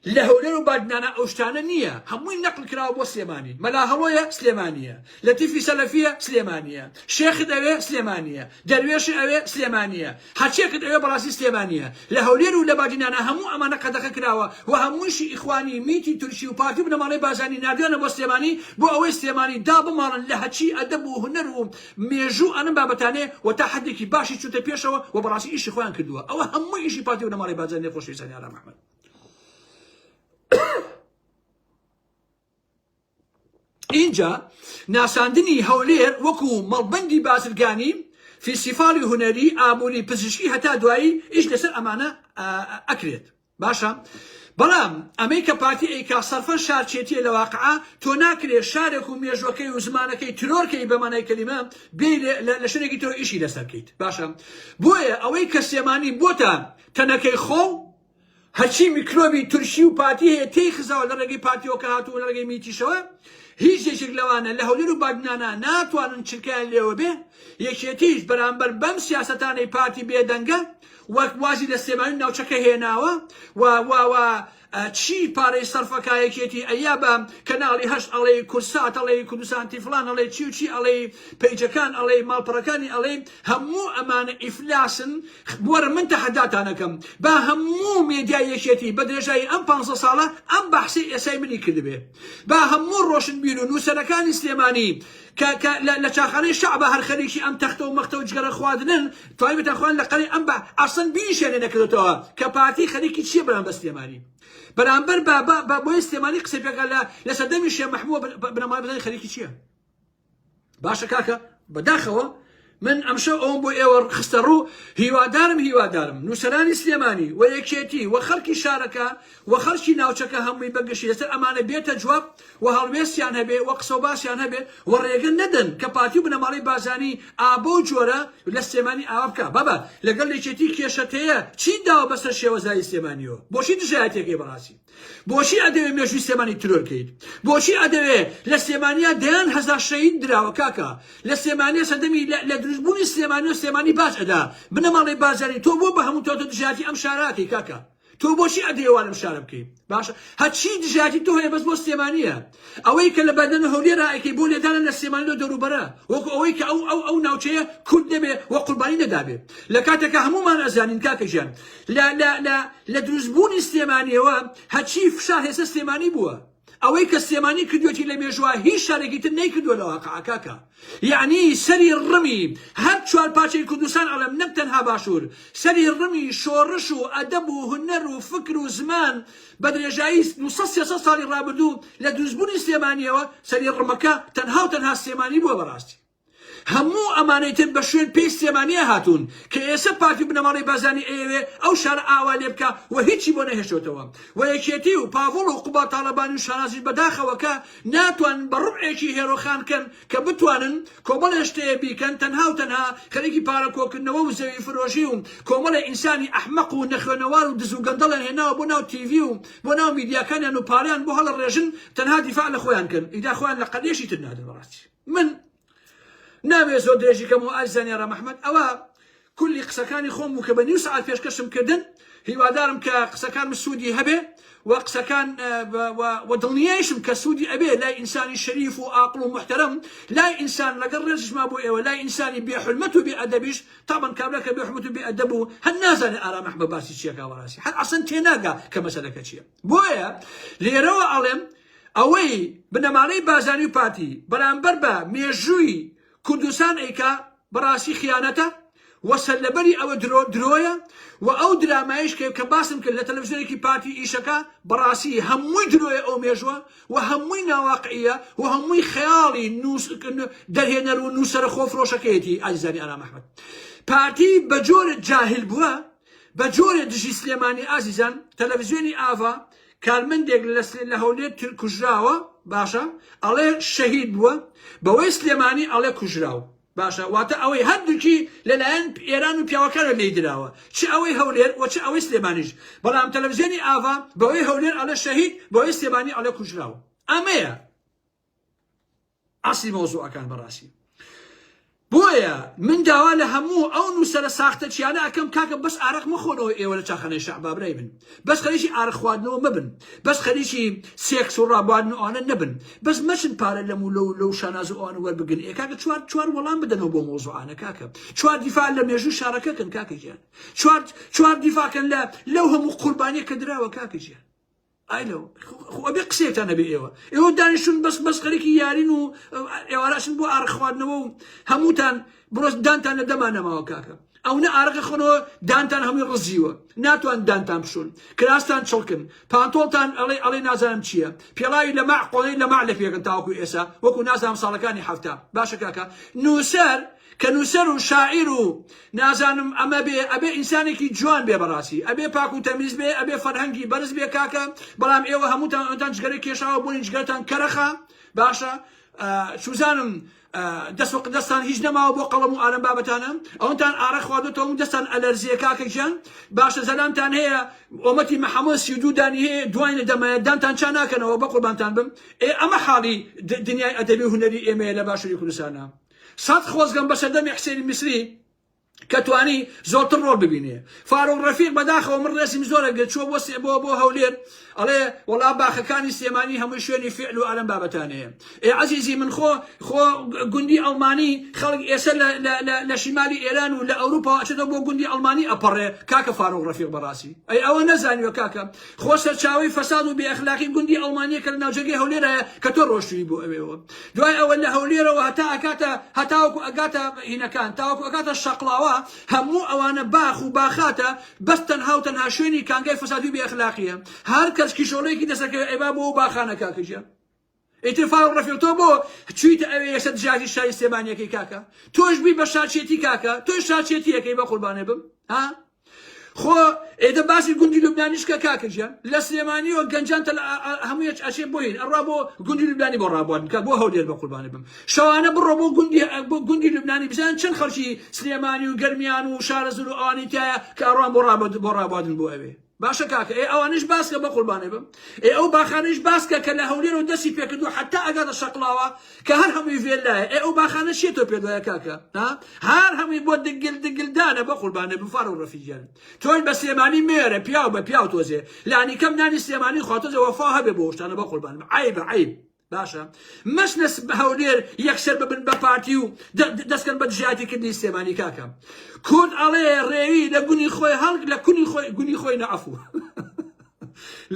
لە هەولێر و بادنانە ئەو شتانە نییە هەمووی نەقل کراوە بۆ سلێمانی مەلا هەڵۆیە سلێمانیە لەتیفی سەلەفیە سلێمانیە شێخت ئەوێ سلێمانیە دەروێش ئەوێ سلێمانیە هەرچێکت ئەوێ بەڕاستی سلێمانیە لە هەولێر و لە بادنانە هەموو ئەمانە قەدەخە کراوە و هەموویشی ئیخوانی میتی تورکی و پارتی و بنەماڵەی بازانی نردوێنە بۆ سلێمانی بۆ ئەوەی سلێمانی دا بماڵن لە هەچی ئەدەب و هونەر و مێژوو ئەنم بابەتانێ و تا حەدێکی باشی چوتە پێشەوە و بەڕاستی ئیشی خۆیان کردووە ئەوە هەمووی ئیشی پارتی و بنەماڵەی بازانی خۆشەویستانی ئارام ئەحمەد اینجا ناساندنی هەولێر وەکو مەڵبەندی بازرگانی فیسیفاڵی هونەری ئابووری پزیشکی هەتا دوایی ئیش لەسەر ئەمانە ئەکرێت باشە بەڵام ئەمەی کە پارتی ئەیکا سەرفەن شارچێتیە لە واقعا تۆ ناکرێت شارێک و مێژوەکەی و زمانەکەی ترۆرکەی بەمانای کەلیمە بێ لە شوێنێکی تۆ ئیشی لەسەرکەیت باشە بۆیە ئەوەی کە سلێمانی بۆتە تەنەکەی خۆ هەچی میکرۆبی تورکی و پارتی هەیە تێی خزاوە لە ڕێگەی پارتیۆکە هاتووە لە ڕێگەی میتیشەوە هیچ یەکێک لەوانە لە هەولێر و بادنانە ناتوانن چرکیان لێوە بێ یەکێتیش بەرامبەر بەم سیاسەتانەی پارتی بێدەنگە وەک وازی لە سلێمانی ناوچەکە هێناوە و چی پارەی سەرفەکایەکێتی ئەیا بە کەناڵی هەشت ئەڵێ کورسات ئەڵێ کوردستانی فڵان ئەڵێ چی و چی ئەڵێ پەیجەکان ئەڵێ ماڵپەڕەکانی ئەڵێ هەموو ئەمانە ئیفلاسن وەرە من تەحەداتانەکەم با هەموو مێدیای یەکێتی بە درێژایی ئەم 500 ساڵە ئەم بەحسی ئێسای منی کردبێ با هەموو ڕۆشنبیر و نووسەرەکانی سلێمانی لە چاخانەی شەعبە هەر خەریکی ئەم تەختە و مەختە و جگەرە خواردنن توانای بتەخوان لە قەڵی ئەم بە ئەسڵەن بیشێنێ نەکردێتەوە کە پارتی خەریکی چییە بەرامبەر سلێمانی بەرامبەر بۆی سلێمانی قسەی پێکە لە سەردەمی شێخ مەحموود بنەماڵەی بەزانی خەریکی چییە باشە کاکە بەداخەوە من ئەمشەو ئەوم بۆ ئێوە خستە ڕوو هیوادارم نووسەرانی سلێمانی و یەکێتی و خەڵکی شارەکە و خەڵکی ناوچەکە هەمووی بەگەشی لەسەر ئەمانە بێتە جواب و هەڵوێستیان هەبێ و قسە و باسییان هەبێ و ڕێگە نەدەن کە پارتی و بنەماڵەی بازانی ئابۆ جۆرە لە سلێمانی ئاوا بکە بابە لەگەڵ یەکێتی کێشەتەیە چی داوە بەسەر شێوەزایی سلێمانیەوە بۆچی دژایەتێکی بەڕاستی بۆچی ئەدەوێ مێژووی سلێمانی ترۆرکەیت بۆچی ئەدەوێ لە سلێمانیا دەیان هەزار شەهید دراوە کاکە لە سلێمانیا سەردەمی لە دروستبوونی سلێمانی و سلێمانی باش ئەدا بنەماڵەی بازاری تۆ بۆ بە هەموو تۆ دژایەتی ئەم شاراکەی کاکە تۆ بۆچی ئەدەیێوانم شارە بکەیت باشە هەچی دژایەتی تۆ هەیە بەس بۆ سلێمانیە ئەوەی کە لە بەدەن هەولێرا ئەیکەی بۆ لێدانە لە سلێمانی و دەوروبەرە وەکو ئەوەی کە ئەو ناوچەیە کورد نەبێ و قوربانی نەدابێ لە کاتێکە هەمومان ئەزانین کاکە ژیان لە دروستبوونی سلێمانیەوە هەچی فشار هێستا سلێمانی بووە ئەوەی کە سلێمانی کردوێتی لە مێژووە هیچ شارێکی تر نەیکردووە لە واقعە کاکە یعنی سەری ڕمی هەر چوار پاچەی کوردستان ئەڵێم نەک تەنها باشوور سەری ڕمی شۆڕش و ئەدەب و هونەر و فکر و زمان بە درێژایی 200 ساڵی ڕابردوو لە دروستبوونی سلێمانیەوە سەری ڕمەکە تەنها و تەنها سلێمانی بووە بەڕاستی هەموو ئەمانەی تر بە شوێن پێی سلێمانیە هاتوون کە ئێستا پارتی بنەماڵەی بازانی ئێوێ ئەو شارە ئاوا لێ بکە و هیچی بۆ نەهێشتەوە و یەکێتی و پاڤۆڵ و قوبا تاڵەبانی و شانازی بەداخەوەکە ناتوانن بە ڕوعێکی هێرۆخانکەن کە بتوانن کۆمەڵە شتەیە بیکەن تەنها و تەنها خەریکی پارە کۆکردنەوە و زەوی فرۆشی و کۆمەڵە ئینسانی ئەحمەق و نەخوێنەوار و دز و گەندەڵیان هێناوە بۆ ناو تیڤی و بۆ ناو میدیاکانیان و پاڵیان بۆ هەڵە ڕێژن تەنها دیفاع لە خۆیان کەن ئیدا خۆیان لە قەدێشی تر نادەن بەڕاستی من نامێ زۆر درێژیکەم و ئازانی ئارام ئەحمەد ئەوە کولی قسەکانی خۆم و کە بە نیو سەعات پێشکەشم کردن هیوادارم کە قسەکان سوودی هەبێ و قسەکان و دڵنیایشم کە سوودی ئەبێ لای ئینسانی شەریف و عاقڵ و محتەرەم لای ئینسان لەگەڵ ڕێژما بۆ ئێوە لای ئینسانی بێحورمەت و بێئەدەبیش تاڵەن کابراکە بێحورمەت و بێئەدەب و هەر نازانێ ئارام ئەحمەد باسی چیەکە بەڕاستی هەر ئەسڵەن تێناگا کە مەسەلەکە چییە بۆیە لێرەوە ئەڵێم ئەوەی بنەماڵەی بازانی و پارتی بەرامبەر بە مێژووی کوردستان ئەیکا بەڕاستی خیانەتە و سەرلەبەری ئەوە درۆیە و ئەو درامایش کە باسم کرد لە تەلەڤیزیۆنێکی پارتی ئیشەکە بەڕاستی هەمووی درۆیە ئەو مێژوە و هەمووی ناواقعیە و هەمووی خەیاڵی دەرهێنەر و نووسەرە خۆفرۆشەکەیەتی ئازیزانی ئارام ئەحمەد پارتی بە جۆرە جاهل بووە بە جۆرە دژی سلێمانی ئازیزان تەلەڤیزیۆنی ئاڤا کارمەندێک لە هەولێر کوژراوە باشە ئەڵێ شەهید بووە بەوەی سلێمانی ئەڵێ کوژراوە باشە واتە ئەوەی هەردووکی لەلایەن ئێران و پیاوەکانە لێی دراوە چ ئەوەی هەولێر و چ ئەوەی سلێمانیش بەڵام تەلەڤیزیۆنی ئاوا بەوەی هەولێر ئەڵێ شەهید بەوەی سلێمانی ئەڵێ کوژراوە ئەمەیە ئاسی مۆزوعەکان بەڕاستی بۆیە من داوا لە هەموو ئەو نووسەرە ساختە چیانە ئەەکەم کاکە بەس ئارەق مەخۆنەوە ئێوە لە چاخانەی شەعبابرەی بن بەس خەریکی ئارەق خواردنەوە مەبن بەس خەریکی سێکس و ڕابواردنەوەوانە نەبن بەس مەچن پارە لەم و لەو شاناز و ئەوانە وەربگن کاکە چوار وەڵام بدەنەوە بۆ مۆزوعانە کاکە چوار دیفاع لە مێژوو شارەکەکەن کاکەگیان چوار دیفاعکەن لەو هەموو قوربانیە کە دراوە کاکەگیان ئایلۆ ئەبێ قسێتان نەبێ ئێوە دانیشتون بەس خەریکی یارین و ئێواراشن بۆ ئارەق خواردنەوە و هەمووتان بڕۆست دانتان لە دەمان نەماوە کاکە ئەو نە ئارەقە خۆنەوە دانتان هەمووی ڕزیوە ناتوان دانتان بشون کراستان چڵکن پانتۆڵتان ئەڵێ نازانم چییە پێڵاوی لە ماع قۆڵەی لە ماع لە پێکن تاوەکو ئێسا وەکو نازانم ساڵەکانی هەفتە باشە کاکە نووسەر کە نووسەر و شاعیر و نازانم ئەمە بێ ئەبێ ئینسانێکی جوان بێ بەڕاستی ئەبێ پاک و تەمیز بێ ئەبێ فەرهەنگی بەرز بێ کاکە بەڵام ئێوە هەمووتان جگەرە کێشاوە بوونی جگەرتان کەرەخە باشە سوزانم دەستان هیچ نەماوە بۆ قەڵەم و ئارەم بابەتانە ئەوەتان ئارە خواردەوە دەستان ئەلەرزیە کاکە گیان باشە زەلامتان هەیە ئۆمەتی مەحەممەد 32 دانی هەیە دوایە دەمایە دانتان چا ناکەنەوە بە قوربانتان بم ئەمە حاڵی دنیای ئەدەبی هونەری ئێمەیە لە باشووری کوردستانە سەد خۆزگەم بە سەردەمی حسێنی میسری کە توانی زۆرتر ڕۆڵ ببینێ فاروق ڕەفیق بەداخەوە من ڕێسیم زۆرە چوە بۆ هەولێر ئەڵێ وەڵا باخەکانی سلێمانی هەمووی شوێنی فعل و ئەلەم بابەتانەیە عەزیزی من خۆ گوندی ئەڵمانی خەڵک ئێستا لە شیمالی ئێران و لە ئەوروپا ئەچێتەوە بۆ گوندی ئەڵمانی ئەپەڕێ کاکە فاروق ڕەفیق بەڕاستی ئەوە نەزانیوە کاکە خۆ سەرچاوی فەساد و بێئەخلاقی گوندی ئەڵمانیە کە لە ناوجێگەی هەولێرایە کە تۆ ڕۆشتووی بۆ ئەوێەوە دوای ئەوە لە هەولێرەوە هەتاوەکو ئەگاتە هینەکان تاوەکو ئەگاتە شەقڵاوە هەموو ئەوانە باخ و باخاتە بەس تەنها و تەنها شوێنی کانگای فەسادی بێئەخلاقیە هەر کەس کیشۆڵەیەکی دەسەکەوێت ئێبا بۆ باخانە کاکەجیان ئیتر فاروق ڕەفیق تۆ بۆ چوویتە ئەوێ یەسە دژاتی شاری سلێمانیەکەی کاکە تۆش بی بە شاچێتی کاکە تۆش شاچێتیەکەی بە قوربانێ بم ها خۆ ئێدە باسی گوندی لوبنانیشکە کاکەجیان لە سلێمانیەوە گەنجان هەموویەک ئەچێ بۆین ئەڕوا بۆ گوندی لوبنانی بۆ ڕابواردن کات بۆ هەولێر بە قوربانێ بم شەوانە بڕۆ بۆ گوندی لوبنانی بزان چەند خەڵکی سلێمانی و گەرمیان و شارەزر و ئەوانی تایە کە ئەڕوان بۆ ڕابواردن بۆ ئەوێ باشە کاکە ئەوانش باسکە بە قوربانێ بم ئەو باخانەش باسکە کە لە هەولێر و دەستی پێکردو حتا ئەگاتە شەقڵاوە کە هەر هەمووی فێلایە ئەو باخانە چێتۆ پێدایە کاکە هەر هەمووی بۆ دگلدانە بە قوربانێ بم فاروق ڕەفیقیان تۆی بە سلێمانی مێرە پیاو بە پیاو تۆزێ لانی کەم نانی سلێمانی خواتۆزە وەفا هەبێ بۆ شتانە بە قوربانم عیبە عیب باشە مەشنەس هەولێر یەکسەر ببن بە پارتی و دەستکەن بە دژایەتیکردنی سلێمانی کاکە کورد ئەڵێ ڕێوی لە گونی خۆی هەڵک لە گونی خۆی نەعەفوو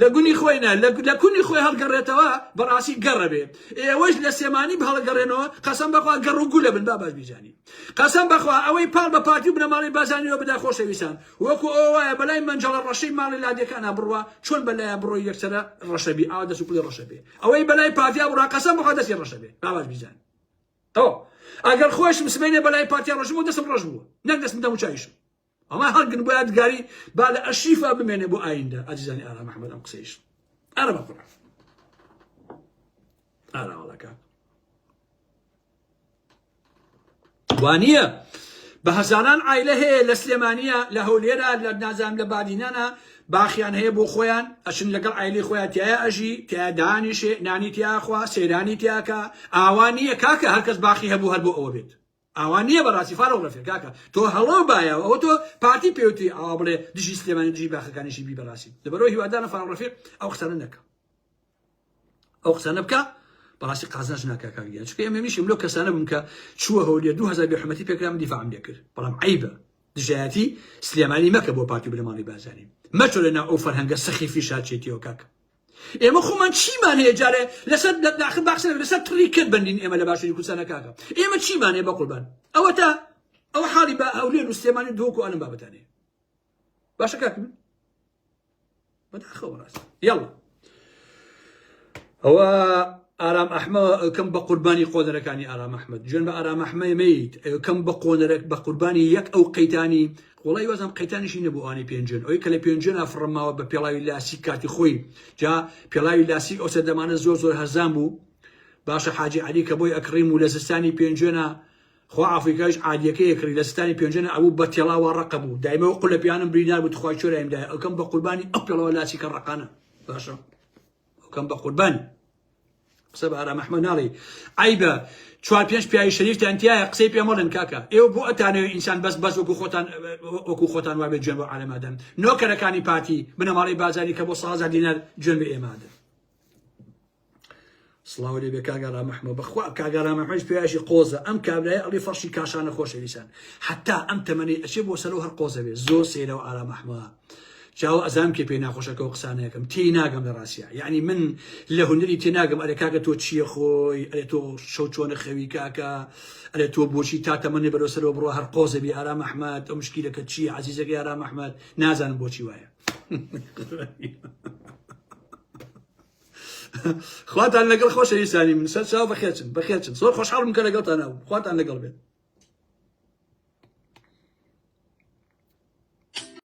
لە گونی خۆینە لە کونی خۆی هەڵگەڕێتەوە بەڕاستی گەڕە بێ ئێوەش لە سێمانی هەڵگەڕێنەوە قەسەم بەخوا گەڕ و گولە بن باش بیجانی قەسەم بەخوا ئەوەی پاڵ بە پارتی و بنە ماڵی بازانیەوە بدا خۆشەویستان وەکو ئەو وایە بەلای مەنجەڵە ڕەشەی ماڵی لادیەکانە بڕوە چۆن بەلایە بڕۆی یەکسەرە ڕەشەبی ئاوا دەست و پڵی ڕەشە بێ ئەوەی بەلای پارتیا بڕا قەسەم بەخوا دەستی ڕەشە بێ باش بیجان ئەو ئەگەر خۆشم سبەینێ بەلای پارتیا ڕەشم و دەستم ڕەش بووە نەک دەستم دەم و چاویشم ئەمە هەڵگن بۆ یادگاری با لە ئەشیفا بمێنێ بۆ ئایندە ئەجزانی ئارا محەممەد ئەم قسەیش ئارە بە قورئان ئارا وەڵەکە وانییە بە هەزاران عایلە هەیە لە سلێمانیە لە هەولێرە لە نازام لە بادینانە باخیان هەیە بۆ خۆیان ئەچن لەگەڵ عایلەی خۆیان تایە ئەژی تیا دانیشێ نانی تیاخوا سەیرانی تیاکە ئاوانیە کاکە هەرکەس باخی هەبوو هەر بۆ ئەوە بێت ئاوانیە بەڕاستی فاروق ڕەفیق کاکە تۆ هەڵۆ بایەوە ئەوە تۆ پارتی پێوتی ئاوا بڵێ دژی سلێمانی دژی باخەکانیشی بی بەڕاستی لەبەرەوەی هیوادارە فاروق ڕەفیق ئەو قسانە نەکە ئەو قسانە بکە بەڕاستی قازانج ناکا کاکەگیان چکە ئێمە میشیم لەو کەسانە بووم کە چووە هەولێر 2000 بێحورمەتی پێکرام دیفاعم لێ کرد بەڵام عیبە دژایەتی سلێمانی مەکە بۆ پارتی بنە ماڵی بازاری مەچۆ لەناو ئەو فەرهەنگە سەخیفی شادچێتیەوە کاکە ئێمە خۆمان چیمان هەیە جارێ لەسەر داخل باخسەر لەسەر تڕی کرد بندین ئێمە لە باشووری کوردستانە کاکە ئێمە چیمان هەیە بە قوربان ئەوە تا ئەو حاڵی بە هەولێر و سلێمانی دۆکو ئەلم بابەتانەیە باشە کاکە من بەداخەوە ڕاست یاڵڵا ئەوە ئارام ئەحمە کەم بە قوربانی قۆنەرەکانی ئارام ئەحمەد جوێن بە ئارام ئەحمەی مەیت کەم بە قۆنەرەک بە قوربانی یەک ئەو قەیتانی وڵی وەزم قەیتانیشی نەبوو ئانی پێنجێن ئەوەی کە لە پێنجێنە فڕماوە بە پێڵاوی لاسی کاتی خۆی جا پێڵاوی لاسی ئەوسە دەمانە زۆر هەرزان بوو باشە حاجی عەلی کە بۆی ئەکڕیم و لە زستانی پێنجێنە خوا ئافریکایش عادیەکەی کردی لە ستانی پێنجێنە ئەوە بە تێڵاوە ڕقە بوو دایمەوە قول لە پیانم بریندار بوو خخوای چۆرەیمدا ئەوکەم بە قوربانی ئەو پێڵەوە لاسی کە ڕقانە باشە ئەوکەم بە قوربانی قسە بە ئارام ئەحمەد ناڵێ عیبە 4-5 پیاوی شەریفتان تایە قسەی پێ مەڵێن کاکە ئێوە بۆ ئەتانەوێت ئینسان بەس وەکو خۆتان وابێت جوێن بۆ عالەمادەن نۆکەرەکانی پاتی بنەماڵی بازاری کە بۆ 100,000 دینار جوێن بە ئێمادەن سڵاو لێ بێ کاگەڕا مەحمەد بەخوا کاگەڕا مەحمەد پێیاشی قۆزە ئەم کابرای ئەڵی فەرشی کاشانە خۆشەویستان حتا ئەم تەمەنی ئەچێ بۆ سەرەوە هەر قۆزە بێ زۆر سێرە و ئارام مەحمەد چاو ئەزانم کێ پێی ناخۆشەکە و قسانەکەم تی ناگەم لە ڕاستیە یعنی من لە هونەری تێ ناگەم ئەرێ کاکە تۆ چییە خۆی ئەرێ تۆ شەو چۆنە خەوی کاکە ئەرێ تۆ بۆچی تا تەمەنی بەرەو سەرەوە بڕۆ هەر قۆزە بێ ئارام مەحمەد ئەو مشکیلەکە چییە عەزیزەکەی ئارام مەحمەد نازانم بۆچی وایە خواتان لەگەڵ خۆشەویستانی من سەر چاو بەخێرچن زۆر خۆشحاڵم کە لەگەڵتان ناوم خواتان لەگەڵ بێت